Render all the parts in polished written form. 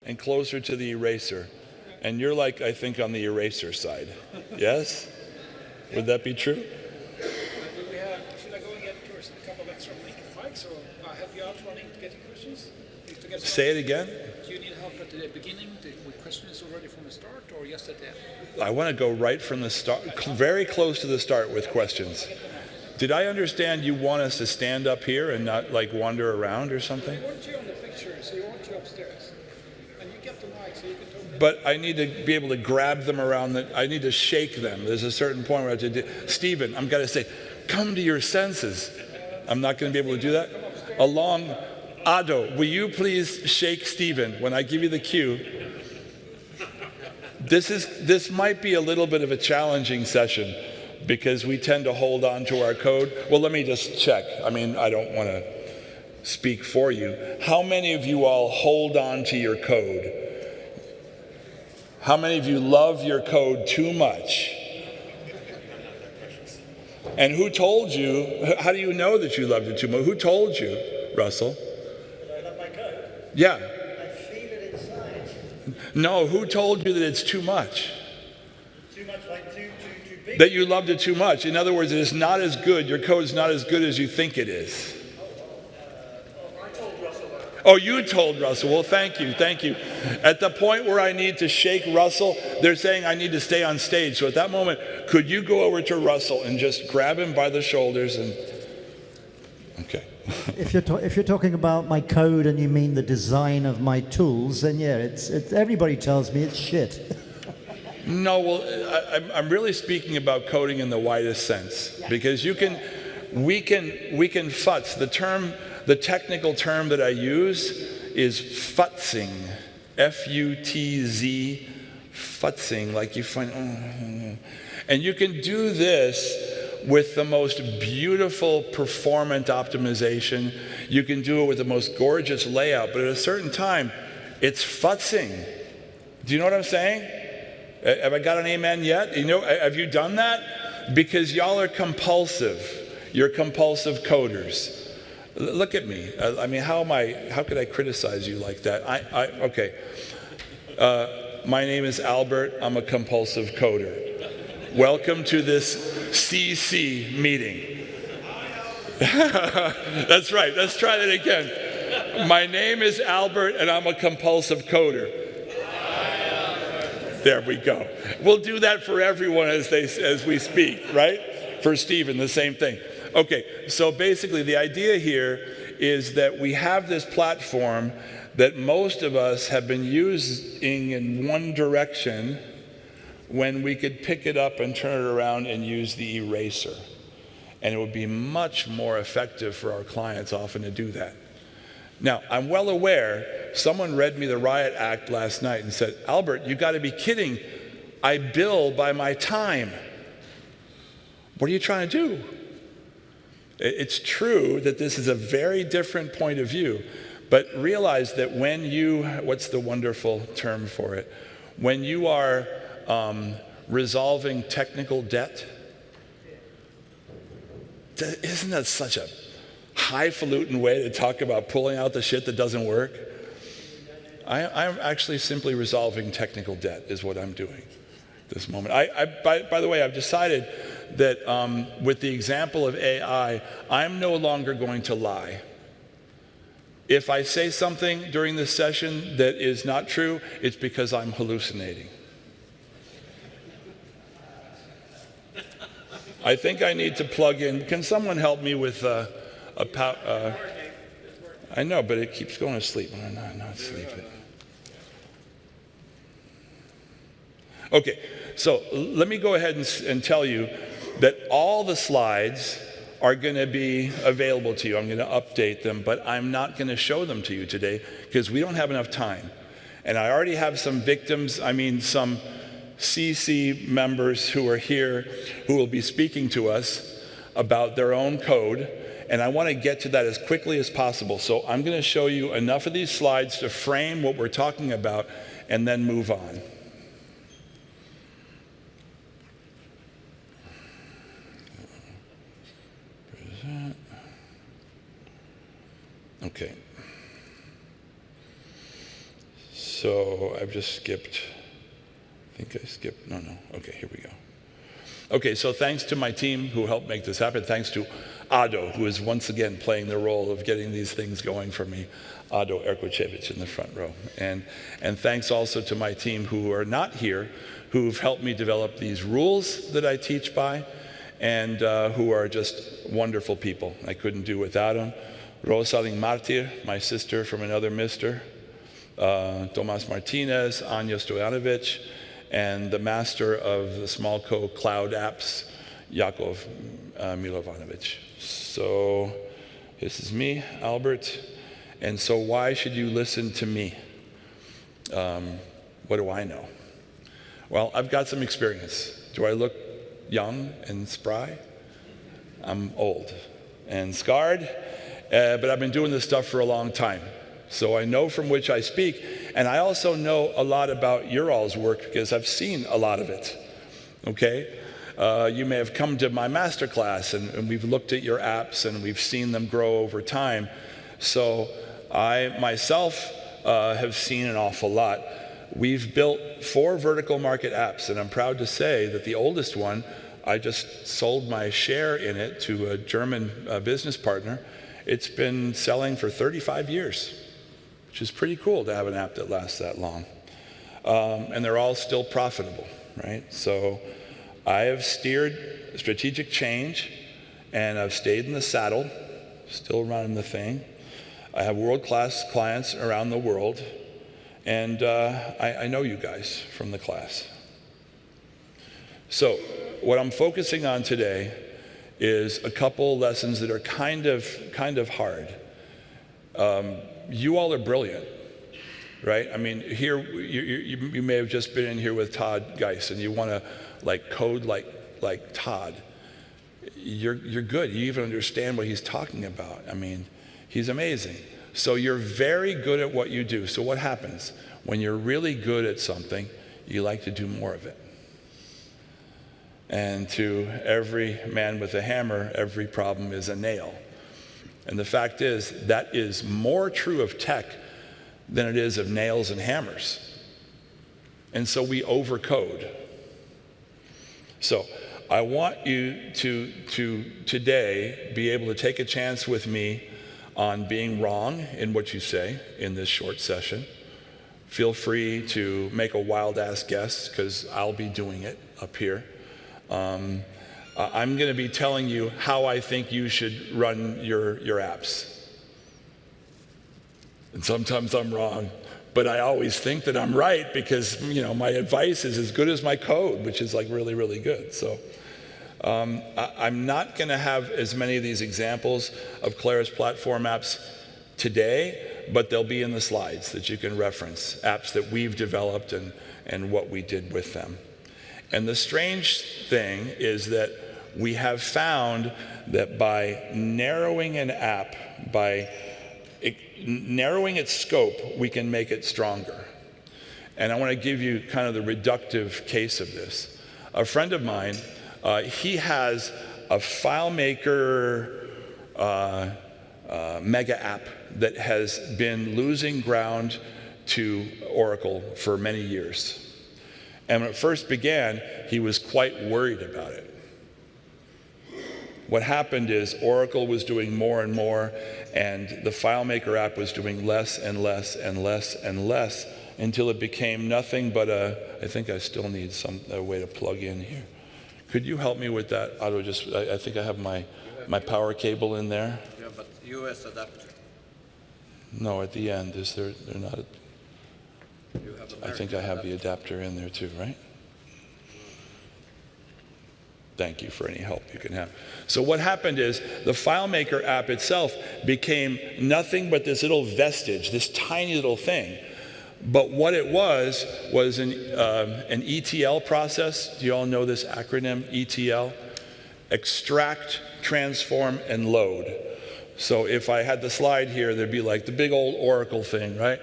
and closer to the eraser. And you're like, I think, on the eraser side. Yes? Would that be true? Should I go and get a couple of extra mics, or help you out running to getting questions? Say it again. Do you need help at the beginning with questions already from the start, or just at the end? I want to go right from the start, very close to the start with questions. Did I understand you want us to stand up here and not like wander around or something? I want you on the picture, so you want you upstairs. And you get the mic so you can talk. But I need to be able to grab them around, I need to shake them. There's a certain point where I have to do, Stephen, I'm going to say, come to your senses. I'm not going to be able to do that. Along, Ado, will you please shake Stephen when I give you the cue? This might be a little bit of a challenging session because we tend to hold on to our code. Well, let me just check. I mean, I don't want to speak for you. How many of you all hold on to your code? How many of you love your code too much? And who told you, how do you know that you loved it too much? Who told you, Russell? I love my code. Yeah. I feel it inside. No, who told you that it's too much? Too much, like too big. That you loved it too much. In other words, it is not as good. Your code is not as good as you think it is. I told Russell that. Oh, you told Russell. Well, thank you. At the point where I need to shake Russell, they're saying I need to stay on stage. So at that moment, could you go over to Russell and just grab him by the shoulders and... Okay. If you're talking about my code and you mean the design of my tools, then yeah, it's everybody tells me it's shit. No, well, I'm really speaking about coding in the widest sense, because we can futz. The technical term that I use is futzing, F-U-T-Z, futzing, like you find, and you can do this with the most beautiful performant optimization. You can do it with the most gorgeous layout, but at a certain time, it's futzing. Do you know what I'm saying? Have I got an amen yet? Have you done that? Because y'all are compulsive. You're compulsive coders. Look at me. I mean, how could I criticize you like that? Okay. My name is Albert. I'm a compulsive coder. Welcome to this CC meeting. That's right. Let's try that again. My name is Albert, and I'm a compulsive coder. There we go. We'll do that for everyone as we speak, right? For Stephen, the same thing. Okay, so basically the idea here is that we have this platform that most of us have been using in one direction when we could pick it up and turn it around and use the eraser. And it would be much more effective for our clients often to do that. Now, I'm well aware, someone read me the Riot Act last night and said, Albert, you got to be kidding. I bill by my time. What are you trying to do? It's true that this is a very different point of view, but realize that when you, what's the wonderful term for it? When you are resolving technical debt, isn't that such a highfalutin way to talk about pulling out the shit that doesn't work? I'm actually simply resolving technical debt is what I'm doing at this moment. By the way, I've decided that with the example of AI, I'm no longer going to lie. If I say something during this session that is not true, it's because I'm hallucinating. I think I need to plug in. Can someone help me with I know, but it keeps going to sleep. I'm not sleeping. Okay, so let me go ahead and tell you that all the slides are going to be available to you. I'm going to update them, but I'm not going to show them to you today because we don't have enough time. And I already have some victims, some CC members who are here who will be speaking to us about their own code. And I want to get to that as quickly as possible. So I'm going to show you enough of these slides to frame what we're talking about and then move on. Okay. So I've just skipped, I think I skipped, no. Okay, here we go. Okay, so thanks to my team who helped make this happen. Thanks to Ado, who is once again playing the role of getting these things going for me. Ado Erkocevic in the front row. And thanks also to my team who are not here, who've helped me develop these rules that I teach by, and who are just wonderful people. I couldn't do without them. Rosaling Martir, my sister from another mister. Tomas Martinez, Anya Stojanovic, and the master of the small cloud apps, Yakov Milovanovic. So this is me, Albert. And so why should you listen to me? What do I know? Well, I've got some experience. Do I look young and spry? I'm old and scarred, but I've been doing this stuff for a long time. So I know from which I speak, and I also know a lot about your all's work because I've seen a lot of it, okay? You may have come to my master class, and we've looked at your apps, and we've seen them grow over time. So I myself have seen an awful lot. We've built 4 vertical market apps, and I'm proud to say that the oldest one, I just sold my share in it to a German business partner. It's been selling for 35 years, which is pretty cool to have an app that lasts that long. And they're all still profitable, right? So I have steered strategic change, and I've stayed in the saddle, still running the thing. I have world-class clients around the world, and I know you guys from the class. So what I'm focusing on today is a couple lessons that are kind of hard. You all are brilliant, right? I mean, here you may have just been in here with Todd Geis, and you want to like code like Todd. You're good. You even understand what he's talking about. I mean, he's amazing. So you're very good at what you do. So what happens? When you're really good at something, you like to do more of it. And to every man with a hammer, every problem is a nail. And the fact is, that is more true of tech than it is of nails and hammers. And so we overcode. So I want you to today be able to take a chance with me on being wrong in what you say in this short session. Feel free to make a wild-ass guess, because I'll be doing it up here. I'm going to be telling you how I think you should run your apps. And sometimes I'm wrong, but I always think that I'm right because, my advice is as good as my code, which is like really, really good. So I'm not going to have as many of these examples of Claris Platform apps today, but they'll be in the slides that you can reference, apps that we've developed and what we did with them. And the strange thing is that we have found that by narrowing an app, by narrowing its scope, we can make it stronger. And I want to give you kind of the reductive case of this. A friend of mine, he has a FileMaker mega app that has been losing ground to Oracle for many years. And when it first began, he was quite worried about it. What happened is Oracle was doing more and more, and the FileMaker app was doing less and less and less and less until it became nothing but I think I still need a way to plug in here. Could you help me with that? I think I have my power cable in there. Yeah, but US adapter. No, at the end, is there? They're not. You have I think I have the adapter in there too, right? Thank you for any help you can have. So what happened is the FileMaker app itself became nothing but this little vestige, this tiny little thing. But what it was an ETL process. Do you all know this acronym, ETL? Extract, transform, and load. So if I had the slide here, there'd be like the big old Oracle thing, right?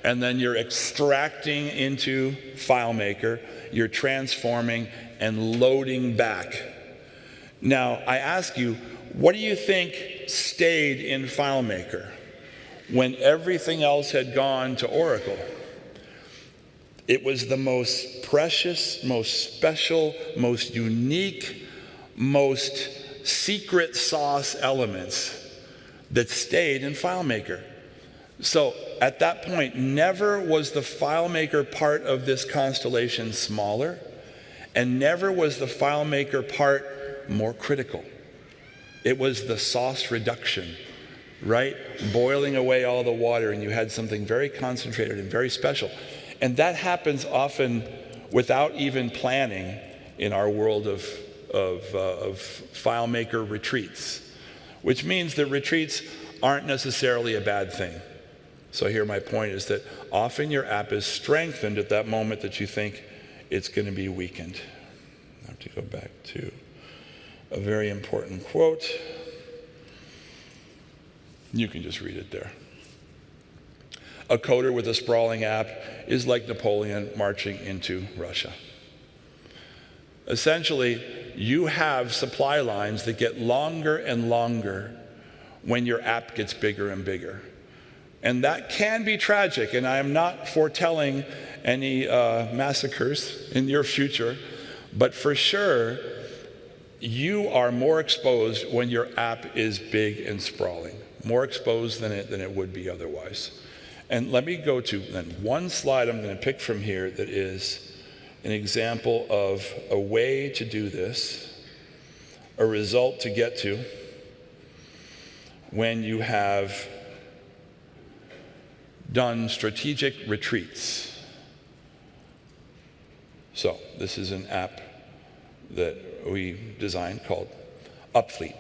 And then you're extracting into FileMaker, you're transforming and loading back. Now, I ask you, what do you think stayed in FileMaker when everything else had gone to Oracle? It was the most precious, most special, most unique, most secret sauce elements that stayed in FileMaker. So at that point, never was the FileMaker part of this constellation smaller, and never was the FileMaker part more critical. It was the sauce reduction, right? Boiling away all the water, and you had something very concentrated and very special. And that happens often without even planning in our world of FileMaker retreats, which means that retreats aren't necessarily a bad thing. So here my point is that often your app is strengthened at that moment that you think it's going to be weakened. I have to go back to a very important quote. You can just read it there. A coder with a sprawling app is like Napoleon marching into Russia. Essentially, you have supply lines that get longer and longer when your app gets bigger and bigger. And that can be tragic, and I am not foretelling any massacres in your future, but for sure, you are more exposed when your app is big and sprawling, more exposed than it would be otherwise. And let me go to then one slide I'm going to pick from here that is an example of a way to do this, a result to get to when you have done strategic retreats. So this is an app that we designed called Upfleet.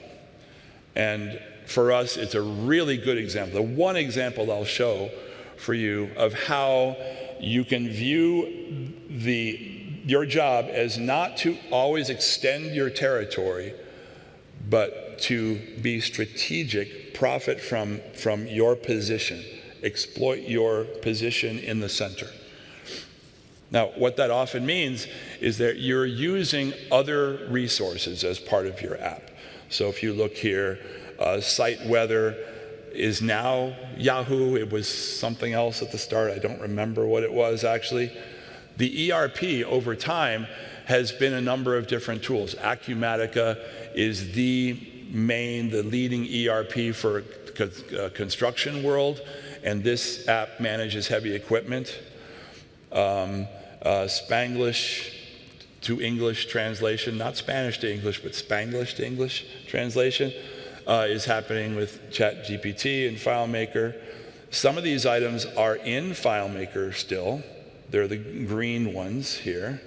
And for us, it's a really good example. The one example I'll show for you of how you can view your job as not to always extend your territory, but to be strategic, profit from your position, exploit your position in the center. Now, what that often means is that you're using other resources as part of your app. So if you look here, site weather is now Yahoo. It was something else at the start. I don't remember what it was actually. The ERP over time has been a number of different tools. Acumatica is the leading ERP for construction world, and this app manages heavy equipment. Spanglish to English translation, not Spanish to English, but Spanglish to English translation is happening with ChatGPT and FileMaker. Some of these items are in FileMaker still. They're the green ones here.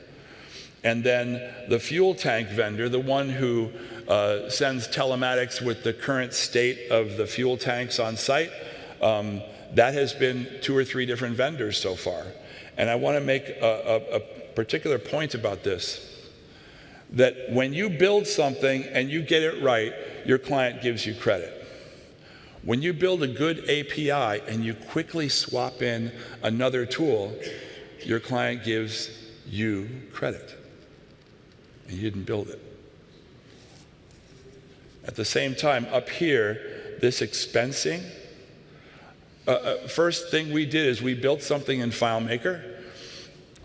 And then the fuel tank vendor, the one who sends telematics with the current state of the fuel tanks on site, that has been 2 or 3 different vendors so far. And I want to make a particular point about this, that when you build something and you get it right, your client gives you credit. When you build a good API and you quickly swap in another tool, your client gives you credit. And you didn't build it. At the same time, up here, this expensing, first thing we did is we built something in FileMaker.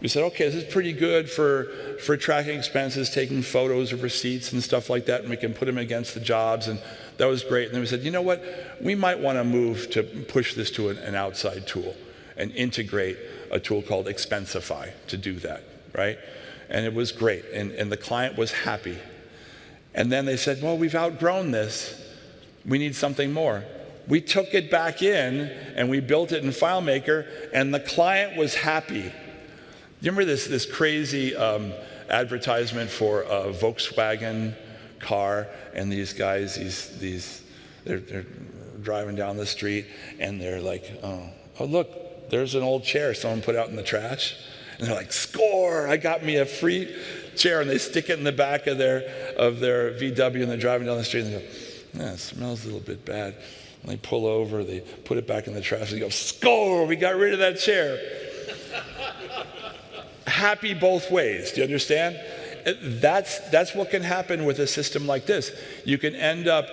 We said, okay, this is pretty good for tracking expenses, taking photos of receipts and stuff like that, and we can put them against the jobs, and that was great. And then we said, you know what? We might want to move to push this to an outside tool and integrate a tool called Expensify to do that, right? And it was great, and the client was happy. And then they said, well, we've outgrown this. We need something more. We took it back in, and we built it in FileMaker, and the client was happy. You remember this crazy advertisement for a Volkswagen car, and these guys, they're driving down the street, and they're like, oh look, there's an old chair someone put out in the trash. And they're like, score, I got me a free chair. And they stick it in the back of their VW, and they're driving down the street, and they go, it smells a little bit bad. And they pull over, they put it back in the trash, and they go, score, we got rid of that chair. Happy both ways, do you understand? That's what can happen with a system like this. You can end up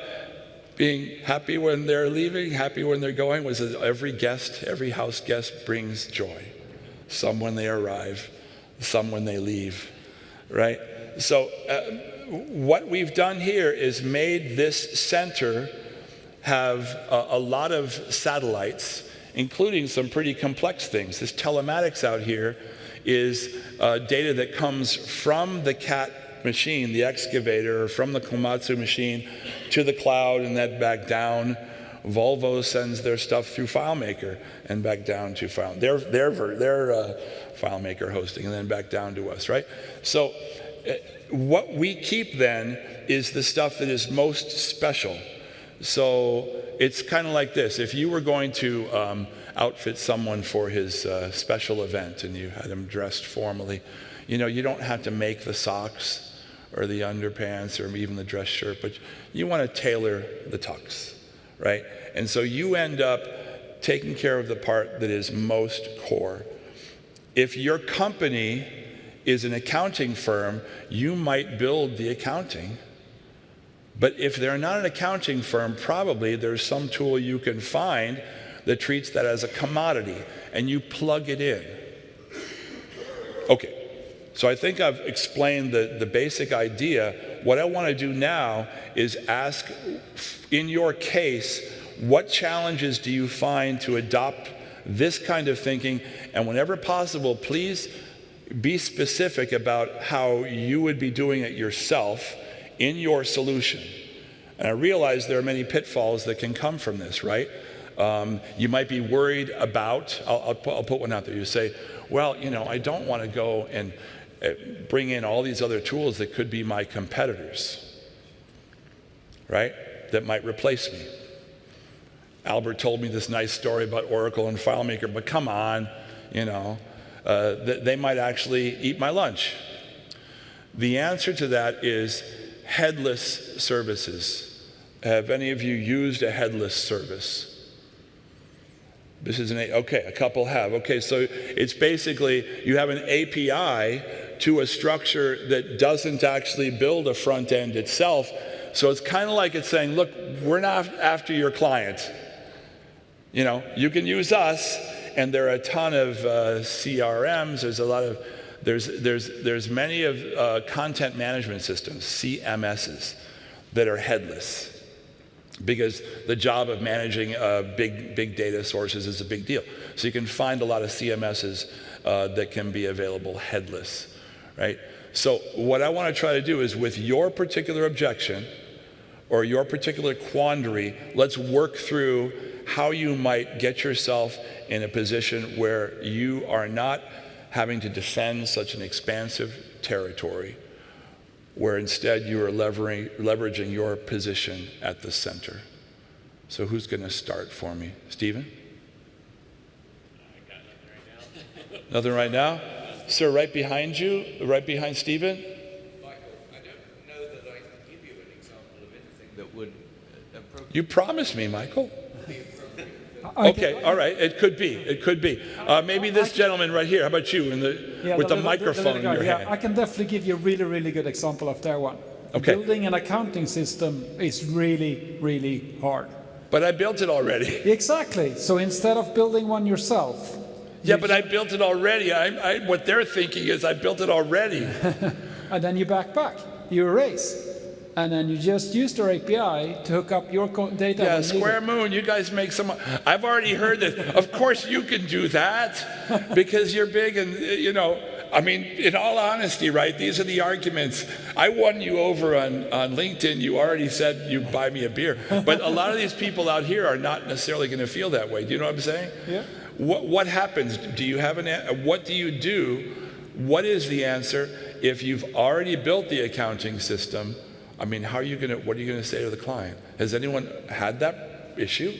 being happy when they're leaving, happy when they're going. Was every house guest brings joy. some when they arrive, some when they leave, right? So what we've done here is made this center have a lot of satellites, including some pretty complex things. This telematics out here is data that comes from the CAT machine, the excavator, or from the Komatsu machine to the cloud and then back down. Volvo sends their stuff through FileMaker and back down to their FileMaker hosting and then back down to us, right? So what we keep then is the stuff that is most special. So it's kind of like this. If you were going to outfit someone for his special event and you had him dressed formally, you know, you don't have to make the socks or the underpants or even the dress shirt, but you want to tailor the tux, right? And so you end up taking care of the part that is most core. If your company is an accounting firm, you might build the accounting. But if they're not an accounting firm, probably there's some tool you can find that treats that as a commodity, and you plug it in. Okay, so I think I've explained the basic idea. What I want to do now is ask, in your case, what challenges do you find to adopt this kind of thinking? And whenever possible, please be specific about how you would be doing it yourself in your solution. And I realize there are many pitfalls that can come from this, right? You might be worried about, I'll put one out there. You say, well, you know, I don't want to go and bring in all these other tools that could be my competitors, right? That might replace me. Albert told me this nice story about Oracle and FileMaker, but come on, you know, they might actually eat my lunch. The answer to that is headless services. Have any of you used a headless service? This is okay, a couple have. Okay, so it's basically you have an API to a structure that doesn't actually build a front end itself. So it's kind of like it's saying, look, we're not after your client. You know, you can use us, and there are a ton of CRMs. There's a lot of there's many of content management systems, CMSs, that are headless, because the job of managing big data sources is a big deal. So you can find a lot of CMSs that can be available headless, right? So what I want to try to do is, with your particular objection or your particular quandary, let's work through how you might get yourself in a position where you are not having to defend such an expansive territory, where instead you are leveraging your position at the center. So who's going to start for me? Stephen? I got nothing right now. Nothing right now? Sir, right behind you, right behind Stephen? Michael, I don't know that I can give you an example of anything that would appropriate. You promised me, Michael. Okay, all right, it could be. Maybe this gentleman right here, how about you, with the microphone in your hand? I can definitely give you a really, really good example of that one. Okay. Building an accounting system is really, really hard. But I built it already. Exactly. So instead of building one yourself. Yeah, but I built it already. What they're thinking is I built it already. And then you back, you erase. And then you just use their API to hook up your data. Yeah, Square Moon, you guys make some. I've already heard that. Of course you can do that because you're big and, you know, I mean, in all honesty, right, these are the arguments. I won you over on LinkedIn. You already said you'd buy me a beer. But a lot of these people out here are not necessarily going to feel that way. Do you know what I'm saying? Yeah. What happens? Do you have what do you do? What is the answer if you've already built the accounting system? I mean, what are you going to say to the client? Has anyone had that issue?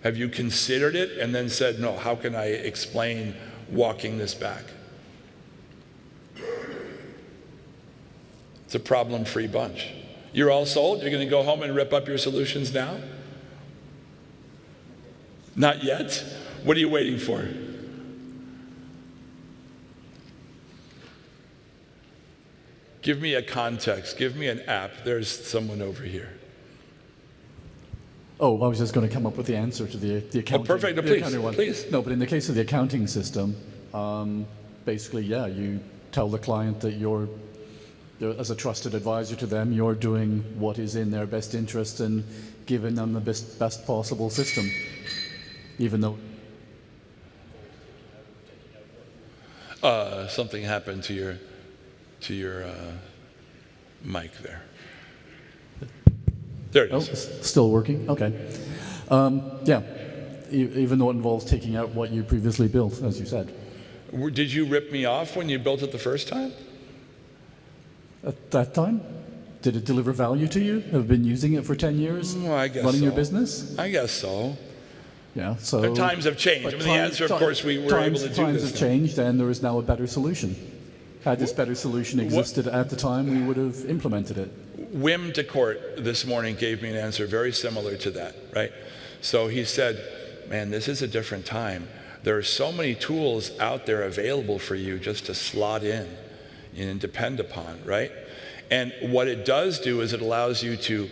Have you considered it and then said, no, how can I explain walking this back? It's a problem-free bunch. You're all sold? You're going to go home and rip up your solutions now? Not yet? What are you waiting for? Give me a context. Give me an app. There's someone over here. Oh, I was just going to come up with the answer to the accounting. Oh, perfect. No, the please, accounting one. please. No, but in the case of the accounting system, basically, yeah, you tell the client that you're, as a trusted advisor to them, you're doing what is in their best interest and giving them the best possible system, even though... Something happened to your mic there. There it Oh, is. it's still working? Okay. Yeah, even though it involves taking out what you previously built, as you said. Did you rip me off when you built it the first time? At that time? Did it deliver value to you? Have been using it for 10 years? Well, I guess running so. your business? I guess so. Yeah, so... But times have changed. I mean, the answer, of course, we were able to do this. Times have changed, and there is now a better solution. Had this better solution existed at the time, we would have implemented it. Wim de Court this morning gave me an answer very similar to that, right? So he said, man, this is a different time. There are so many tools out there available for you just to slot in and depend upon, right? And what it does do is it allows you to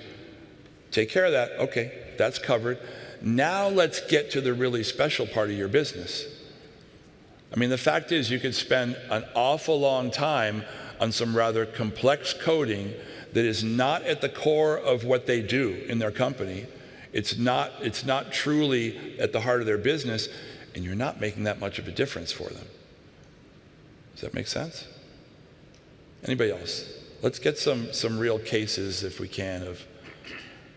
take care of that. Okay, that's covered. Now let's get to the really special part of your business. I mean, the fact is you could spend an awful long time on some rather complex coding that is not at the core of what they do in their company. It's not truly at the heart of their business, and you're not making that much of a difference for them. Does that make sense? Anybody else? Let's get some real cases, if we can,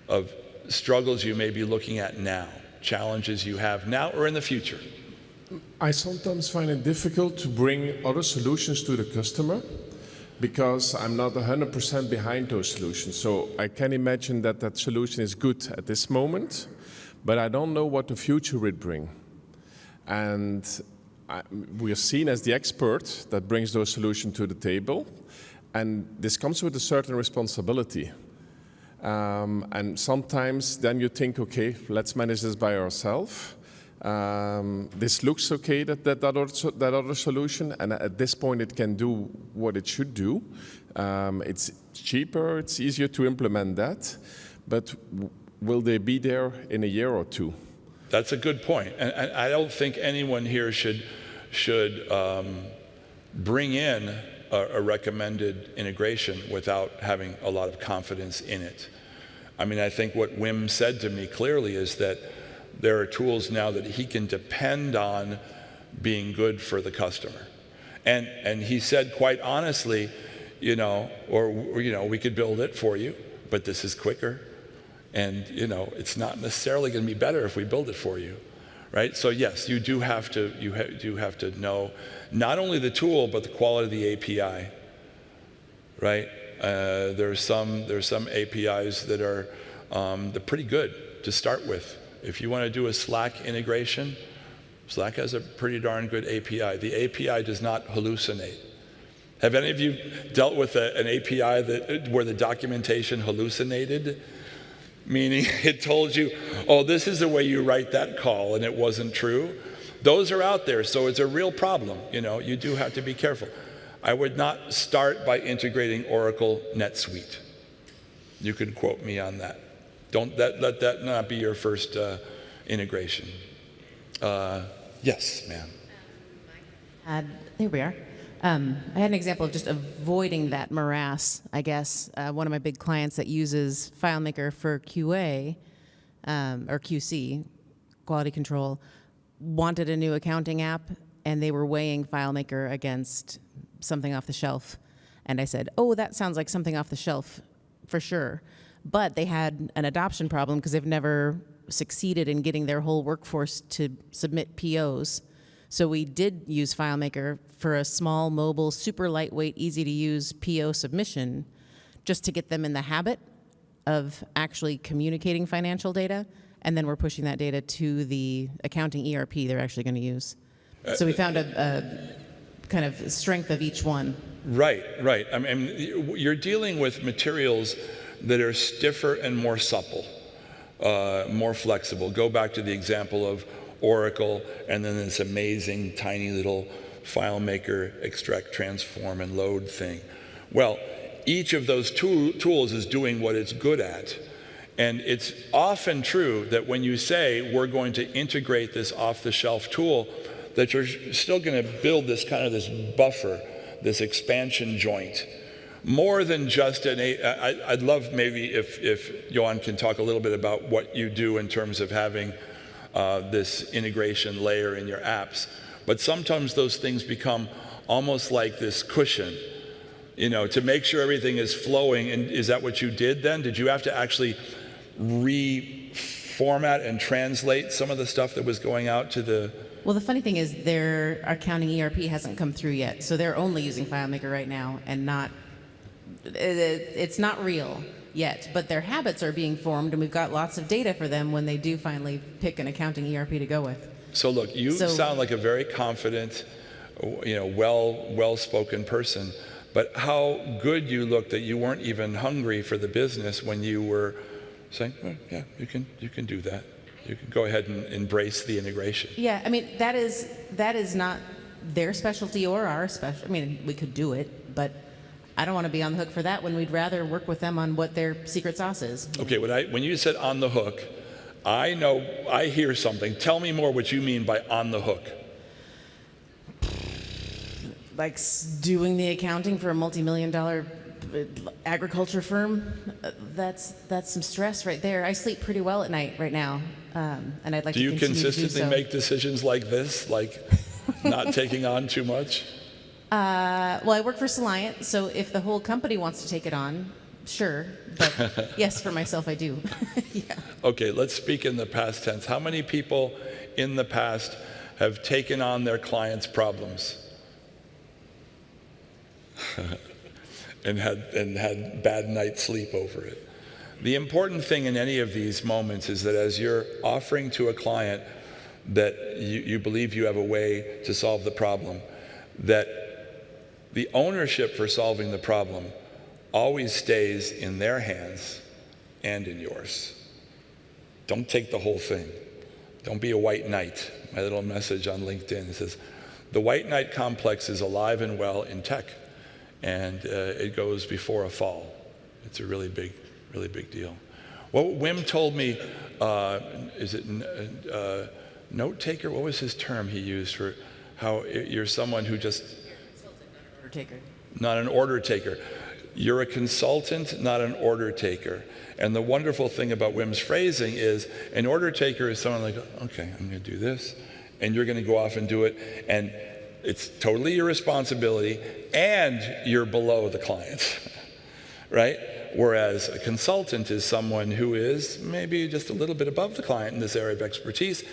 of struggles you may be looking at now, challenges you have now or in the future. I sometimes find it difficult to bring other solutions to the customer because I'm not 100% behind those solutions. So I can imagine that that solution is good at this moment, but I don't know what the future will bring. And we are seen as the expert that brings those solutions to the table, and this comes with a certain responsibility. And sometimes then you think, okay, let's manage this by ourselves. This looks okay, that other solution, and at this point it can do what it should do. It's cheaper, it's easier to implement that, but will they be there in a year or two? That's a good point, and I don't think anyone here should bring in a recommended integration without having a lot of confidence in it. I mean, I think what Wim said to me clearly is that there are tools now that he can depend on being good for the customer. And he said quite honestly, we could build it for you, but this is quicker. And, it's not necessarily going to be better if we build it for you, right? So yes, you do have to know not only the tool, but the quality of the API, right? There's some APIs that are they're pretty good to start with. If you want to do a Slack integration, Slack has a pretty darn good API. The API does not hallucinate. Have any of you dealt with an API where the documentation hallucinated? Meaning it told you, oh, this is the way you write that call, and it wasn't true. Those are out there, so it's a real problem. You do have to be careful. I would not start by integrating Oracle NetSuite. You can quote me on that. Don't let that not be your first integration. Yes, ma'am. There we are. I had an example of just avoiding that morass, I guess. One of my big clients that uses FileMaker for QA, or QC, quality control, wanted a new accounting app, and they were weighing FileMaker against something off the shelf. And I said, oh, that sounds like something off the shelf for sure. But they had an adoption problem because they've never succeeded in getting their whole workforce to submit POs. So we did use FileMaker for a small, mobile, super lightweight, easy to use PO submission, just to get them in the habit of actually communicating financial data, and then we're pushing that data to the accounting ERP they're actually going to use. So we found a kind of strength of each one. Right. I mean, you're dealing with materials that are stiffer and more supple, more flexible. Go back to the example of Oracle, and then this amazing tiny little FileMaker extract, transform, and load thing. Well, each of those tools is doing what it's good at. And it's often true that when you say we're going to integrate this off-the-shelf tool, that you're still going to build this kind of this buffer, this expansion joint. More than just I'd love maybe if Johan can talk a little bit about what you do in terms of having this integration layer in your apps. But sometimes those things become almost like this cushion, to make sure everything is flowing. And is that what you did then? Did you have to actually reformat and translate some of the stuff that was going out to the... Well, the funny thing is their accounting ERP hasn't come through yet, so they're only using FileMaker right now and it's not real yet, but their habits are being formed, and we've got lots of data for them when they do finally pick an accounting ERP to go with. So look, you sound like a very confident, well-spoken person, but how good you look that you weren't even hungry for the business when you were saying, oh, yeah, you can do that. You can go ahead and embrace the integration. Yeah, I mean, that is not their specialty or our specialty. I mean, we could do it, but I don't want to be on the hook for that when we'd rather work with them on what their secret sauce is. Okay, when you said on the hook, I hear something. Tell me more what you mean by on the hook. Like doing the accounting for a multi-million-dollar agriculture firm, that's some stress right there. I sleep pretty well at night right now, and I'd like to continue to do so. Do you consistently make decisions like this, like not taking on too much? Well, I work for Soliant, so if the whole company wants to take it on, sure. But yes, for myself, I do. Yeah. Okay, let's speak in the past tense. How many people in the past have taken on their clients' problems and had bad night's sleep over it? The important thing in any of these moments is that as you're offering to a client that you believe you have a way to solve the problem, that the ownership for solving the problem always stays in their hands and in yours. Don't take the whole thing. Don't be a white knight. My little message on LinkedIn says, the white knight complex is alive and well in tech, and it goes before a fall. It's a really big deal. What Wim told me, note taker? What was his term he used for how you're someone who just... Not an order taker. You're a consultant, not an order taker. And the wonderful thing about Wim's phrasing is an order taker is someone like, okay, I'm going to do this, and you're going to go off and do it, and it's totally your responsibility, and you're below the client, right? Whereas a consultant is someone who is maybe just a little bit above the client in this area of expertise,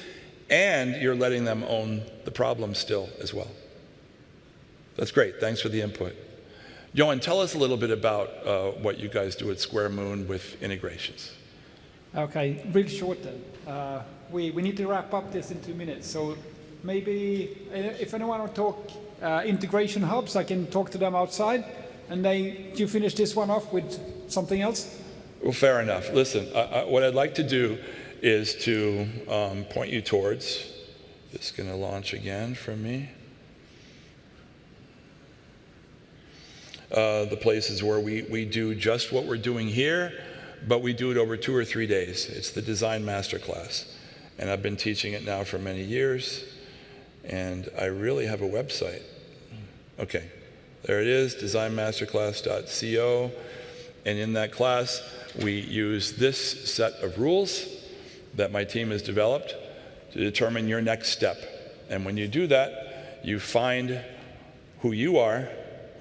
and you're letting them own the problem still as well. That's great. Thanks for the input. Johan, tell us a little bit about what you guys do at Square Moon with integrations. Okay, really short then. We need to wrap up this in 2 minutes, so maybe if anyone will talk integration hubs, I can talk to them outside, and you finish this one off with something else? Well, fair enough. Listen, what I'd like to do is to point you towards, this is going to launch again from me, the places where we do just what we're doing here, but we do it over 2 or 3 days. It's the Design Masterclass. And I've been teaching it now for many years, and I really have a website. Okay, there it is, designmasterclass.co. And in that class, we use this set of rules that my team has developed to determine your next step. And when you do that, you find who you are,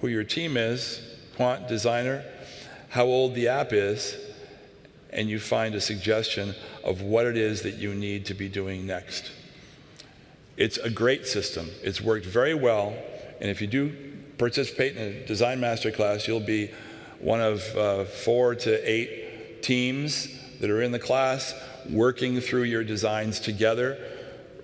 who your team is, quant designer, how old the app is, and you find a suggestion of what it is that you need to be doing next. It's a great system. It's worked very well, and if you do participate in a Design Masterclass, you'll be one of 4 to 8 teams that are in the class working through your designs together,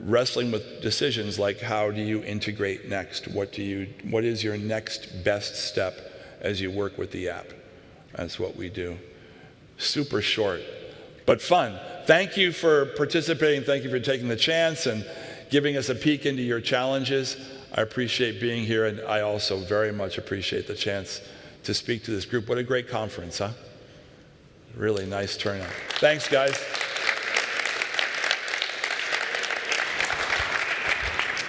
wrestling with decisions like how do you integrate next? What is your next best step as you work with the app? That's what we do. Super short, but fun. Thank you for participating. Thank you for taking the chance and giving us a peek into your challenges. I appreciate being here, and I also very much appreciate the chance to speak to this group. What a great conference, huh? Really nice turnout. Thanks, guys.